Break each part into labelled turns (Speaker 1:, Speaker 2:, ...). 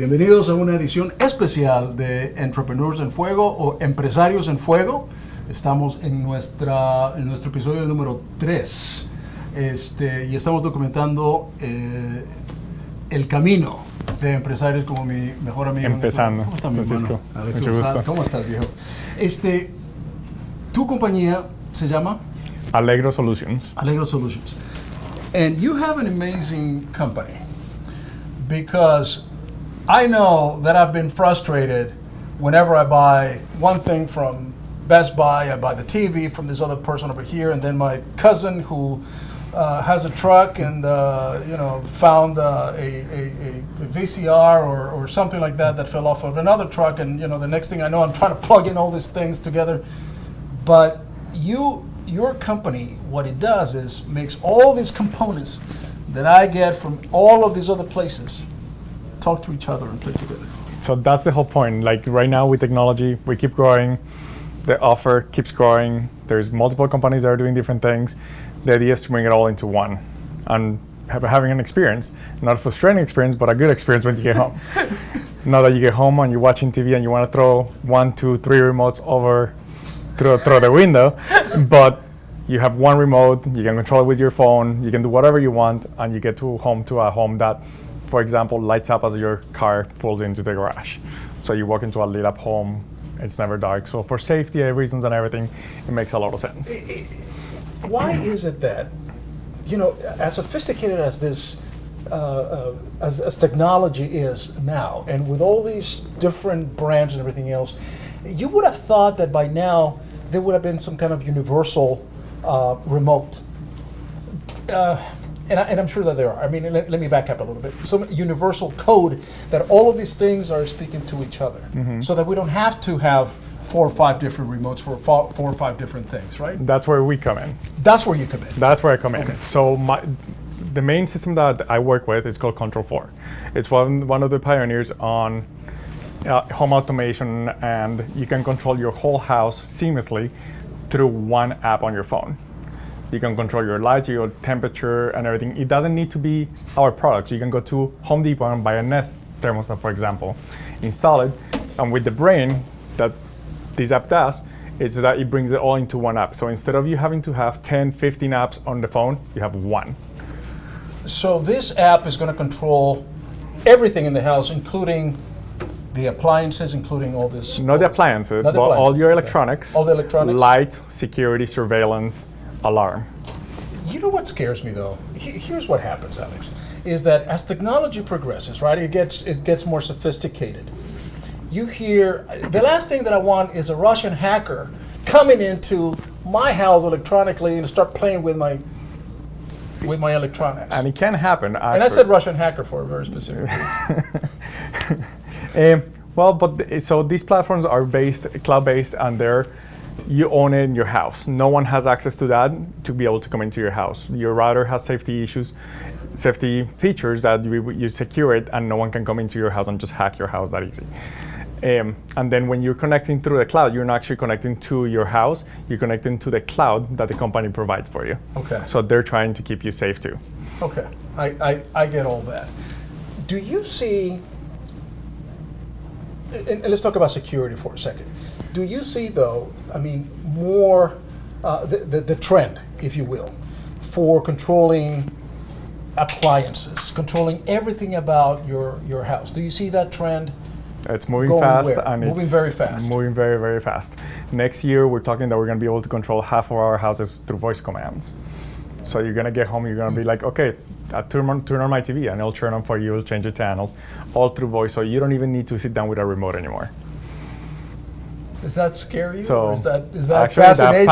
Speaker 1: Bienvenidos a una edición especial de Entrepreneurs en Fuego o Empresarios en Fuego. Estamos en nuestro episodio número 3 y estamos documentando el camino de empresarios como mi mejor amigo.
Speaker 2: Empezando.
Speaker 1: ¿Cómo está mi
Speaker 2: Francisco?
Speaker 1: hermano? Alex
Speaker 2: Mucho
Speaker 1: Gonzalez.
Speaker 2: gusto.
Speaker 1: ¿Cómo estás, viejo? Tu compañía se llama
Speaker 2: Alegro Solutions.
Speaker 1: Alegro Solutions. And you have an amazing company because I know that I've been frustrated whenever I buy one thing from Best Buy, I buy the TV from this other person over here, and then my cousin who has a truck and found a VCR or something like that fell off of another truck, and the next thing I know I'm trying to plug in all these things together. But your company, what it does is makes all these components that I get from all of these other places talk to each other and play together.
Speaker 2: So that's the whole point. Like right now with technology, we keep growing. The offer keeps growing. There's multiple companies that are doing different things. The idea is to bring it all into one and having an experience, not a frustrating experience, but a good experience when you get home. Not that you get home and you're watching TV and you want to throw 1, 2, 3 remotes over through the window, but you have one remote, you can control it with your phone, you can do whatever you want, and you get to a home that, for example, lights up as your car pulls into the garage. So you walk into a lit up home, it's never dark. So for safety reasons and everything, it makes a lot of sense.
Speaker 1: Why is it that, as sophisticated as this, as technology is now, and with all these different brands and everything else, you would have thought that by now there would have been some kind of universal remote. And I'm sure that there are. I mean, let me back up a little bit. Some universal code that all of these things are speaking to each other, so that we don't have to have 4 or 5 different remotes for 4 or 5 different things, right?
Speaker 2: That's where we come in.
Speaker 1: That's where you come in.
Speaker 2: That's where I come in.
Speaker 1: Okay.
Speaker 2: So the main system that I work with is called Control 4. It's one of the pioneers on home automation, and you can control your whole house seamlessly through one app on your phone. You can control your lights, your temperature, and everything. It doesn't need to be our product. You can go to Home Depot and buy a Nest thermostat, for example, install it, and with the brain that this app does, it's that it brings it all into one app. So instead of you having to have 10, 15 apps on the phone, you have one.
Speaker 1: So this app is going to control everything in the house, including the appliances, including all this.
Speaker 2: Not the appliances,
Speaker 1: Not the
Speaker 2: but all
Speaker 1: appliances,
Speaker 2: your
Speaker 1: okay.
Speaker 2: electronics.
Speaker 1: All the electronics.
Speaker 2: Light, security, surveillance, alarm.
Speaker 1: You know what scares me though? Here's what happens, Alex, is that as technology progresses, right, it gets more sophisticated. You hear, the last thing that I want is a Russian hacker coming into my house electronically and start playing with my electronics.
Speaker 2: And it can happen. Actually.
Speaker 1: And I said Russian hacker for a very specific reason.
Speaker 2: So these platforms are cloud-based, and you own it in your house. No one has access to that to be able to come into your house. Your router has safety features that you secure it, and no one can come into your house and just hack your house that easy. And then when you're connecting through the cloud, you're not actually connecting to your house, you're connecting to the cloud that the company provides for you.
Speaker 1: Okay.
Speaker 2: So they're trying to keep you safe too.
Speaker 1: Okay, I get all that. Do you see, and let's talk about security for a second. Do you see though, I mean, more the trend, if you will, for controlling appliances, controlling everything about your house? Do you see that trend?
Speaker 2: It's moving fast,
Speaker 1: and moving very fast.
Speaker 2: Moving very, very fast. Next year, we're talking that we're going to be able to control half of our houses through voice commands. So you're going to get home, you're going to be like, okay, turn on my TV, and it'll turn on for you, it'll change the channels, all through voice. So you don't even need to sit down with a remote anymore.
Speaker 1: Is that scary?
Speaker 2: So
Speaker 1: or is that
Speaker 2: actually,
Speaker 1: fascinating?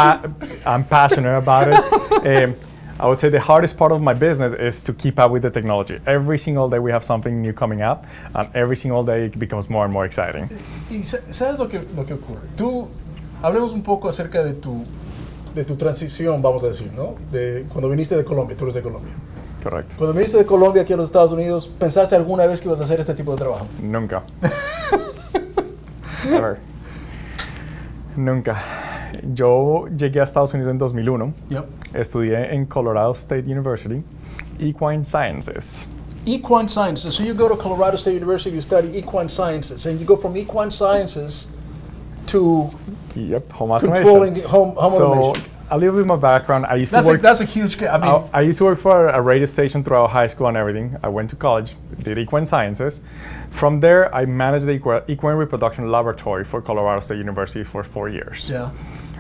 Speaker 2: I'm passionate about it. I would say the hardest part of my business is to keep up with the technology. Every single day we have something new coming up, and every single day it becomes more and more exciting.
Speaker 1: Y sabes lo que ocurre. Hablemos un poco acerca de tu transición, vamos a decir, ¿no? De cuando viniste de Colombia, tú eres de Colombia.
Speaker 2: Correcto.
Speaker 1: Cuando viniste de Colombia aquí a los Estados Unidos, ¿pensaste alguna vez que ibas a hacer este tipo de trabajo?
Speaker 2: Nunca. Never. Nunca. Yo llegué a Estados Unidos en 2001.
Speaker 1: Yep.
Speaker 2: Estudié en Colorado State University Equine Sciences.
Speaker 1: equine sciences. So you go to Colorado State University, you study equine sciences, and you go from equine sciences to
Speaker 2: Yep, home automation.
Speaker 1: controlling home automation.
Speaker 2: So a little bit more background. I used to work.
Speaker 1: That's a huge. I mean,
Speaker 2: I used to work for a radio station throughout high school and everything. I went to college, did equine sciences. From there, I managed the equine reproduction laboratory for Colorado State University for 4 years.
Speaker 1: yeah.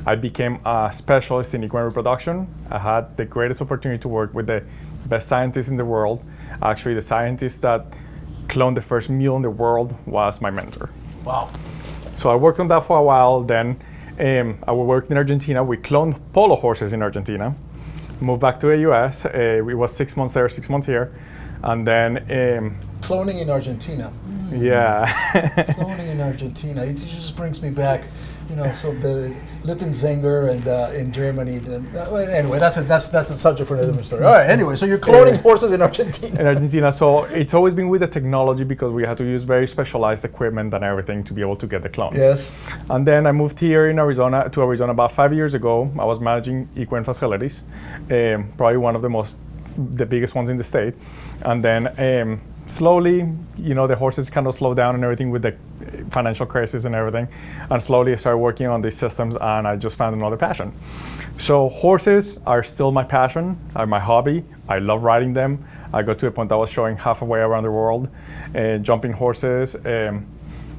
Speaker 2: I became a specialist in equine reproduction. I had the greatest opportunity to work with the best scientists in the world. Actually, the scientist that cloned the first mule in the world was my mentor.
Speaker 1: Wow.
Speaker 2: So I worked on that for a while. Then I worked in Argentina. We cloned polo horses in Argentina. Moved back to the US. It was 6 months there, 6 months here. And then
Speaker 1: Cloning in Argentina.
Speaker 2: yeah.
Speaker 1: Cloning in Argentina. It just brings me back, so the Lippenzinger and in Germany. Anyway, that's a subject for another story. All right. Anyway, so you're cloning horses in Argentina.
Speaker 2: In Argentina, so it's always been with the technology because we had to use very specialized equipment and everything to be able to get the clones.
Speaker 1: Yes.
Speaker 2: And then I moved here in Arizona about 5 years ago. I was managing equine facilities, probably one of the biggest ones in the state. And then slowly, the horses kind of slowed down and everything with the financial crisis and everything. And slowly I started working on these systems and I just found another passion. So horses are still my passion, are my hobby. I love riding them. I got to a point I was showing halfway around the world, jumping horses.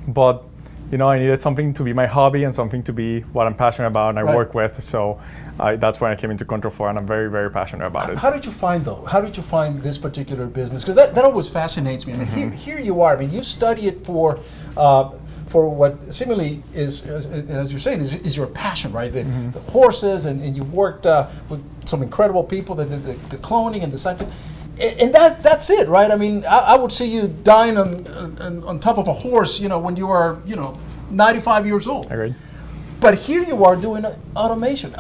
Speaker 2: But I needed something to be my hobby and something to be what I'm passionate about and I
Speaker 1: Right.
Speaker 2: work with. So that's when I came into Control 4 and I'm very, very passionate about it.
Speaker 1: How did you find this particular business? Because that always fascinates me. I mean, here you are. I mean, you study it for what seemingly is, as you're saying, is your passion, right? The horses, and you worked with some incredible people that did the cloning and the scientific. And that's it, right? I mean, I would see you dying on top of a horse, when you are, 95 years old.
Speaker 2: Agreed.
Speaker 1: But here you are doing automation.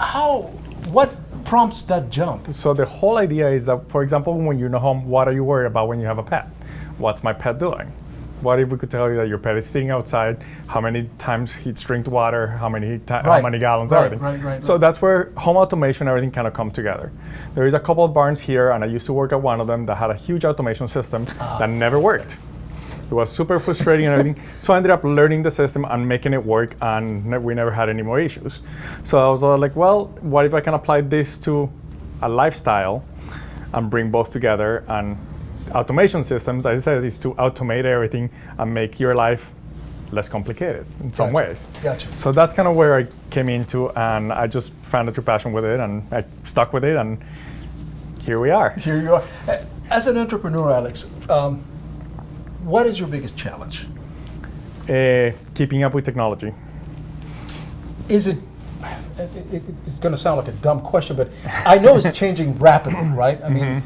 Speaker 1: What prompts that jump?
Speaker 2: So the whole idea is that, for example, when you're home, what are you worried about when you have a pet? What's my pet doing? What if we could tell you that your pet is sitting outside, how many times he's drank water, how many gallons, everything.
Speaker 1: Right.
Speaker 2: So that's where home automation, everything kind of come together. There is a couple of barns here, and I used to work at one of them that had a huge automation system that never worked. It was super frustrating and everything. So I ended up learning the system and making it work, and we never had any more issues. So I was like, well, what if I can apply this to a lifestyle and bring both together? And automation systems, as I said, is to automate everything and make your life less complicated in some ways.
Speaker 1: Gotcha.
Speaker 2: So that's kind of where I came into, and I just found a true passion with it, and I stuck with it, and here we are.
Speaker 1: Here you are. As an entrepreneur, Alex, what is your biggest challenge?
Speaker 2: Keeping up with technology.
Speaker 1: Is it's going to sound like a dumb question, but I know it's changing rapidly, right? I mean,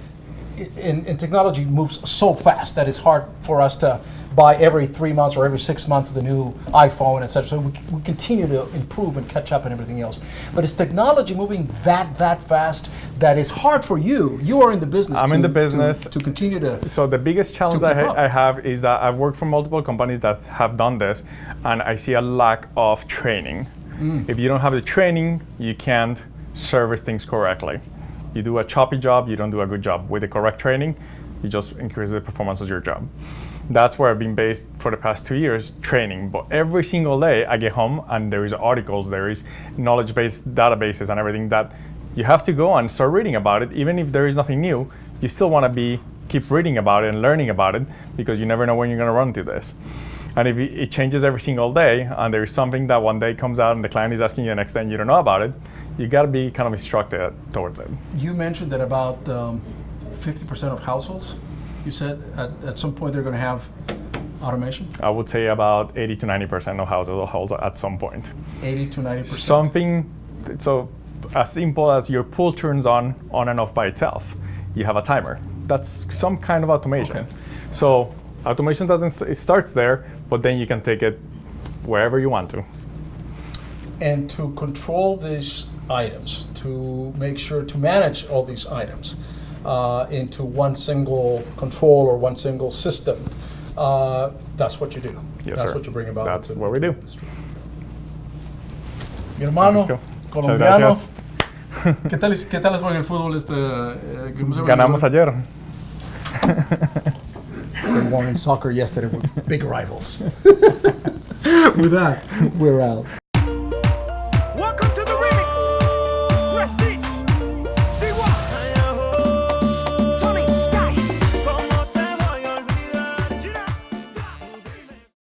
Speaker 1: and technology moves so fast that it's hard for us to buy every 3 months or every 6 months the new iPhone, etc. So we continue to improve and catch up and everything else. But is technology moving that fast that it's hard for you? You are in the business.
Speaker 2: I'm in the business
Speaker 1: to continue to.
Speaker 2: So the biggest challenge I have is that I've worked for multiple companies that have done this, and I see a lack of training. If you don't have the training, you can't service things correctly. You do a choppy job, you don't do a good job. With the correct training, you just increase the performance of your job. That's where I've been based for the past 2 years, training. But every single day I get home and there is articles, there is knowledge-based databases and everything that you have to go and start reading about it. Even if there is nothing new, you still want to keep reading about it and learning about it, because you never know when you're going to run into this. And if it changes every single day, and there is something that one day comes out and the client is asking you the next day and you don't know about it, you got to be kind of instructed towards it.
Speaker 1: You mentioned that about 50% of households, you said at some point they're going to have automation?
Speaker 2: I would say about 80 to 90% of households at some point.
Speaker 1: 80 to 90%?
Speaker 2: Something, so as simple as your pool turns on and off by itself. You have a timer. That's some kind of automation.
Speaker 1: Okay.
Speaker 2: So automation it starts there, but then you can take it wherever you want to.
Speaker 1: And to control these items, to make sure to manage all these items into one single control or one single system, that's what you do.
Speaker 2: Yes,
Speaker 1: that's
Speaker 2: sir.
Speaker 1: what you bring about.
Speaker 2: That's what we do.
Speaker 1: Mi hermano,
Speaker 2: Muchas
Speaker 1: colombiano.
Speaker 2: gracias.
Speaker 1: ¿Qué tal les fue en el fútbol?
Speaker 2: Ganamos ayer.
Speaker 1: they won in soccer yesterday with big rivals. With that, we're out.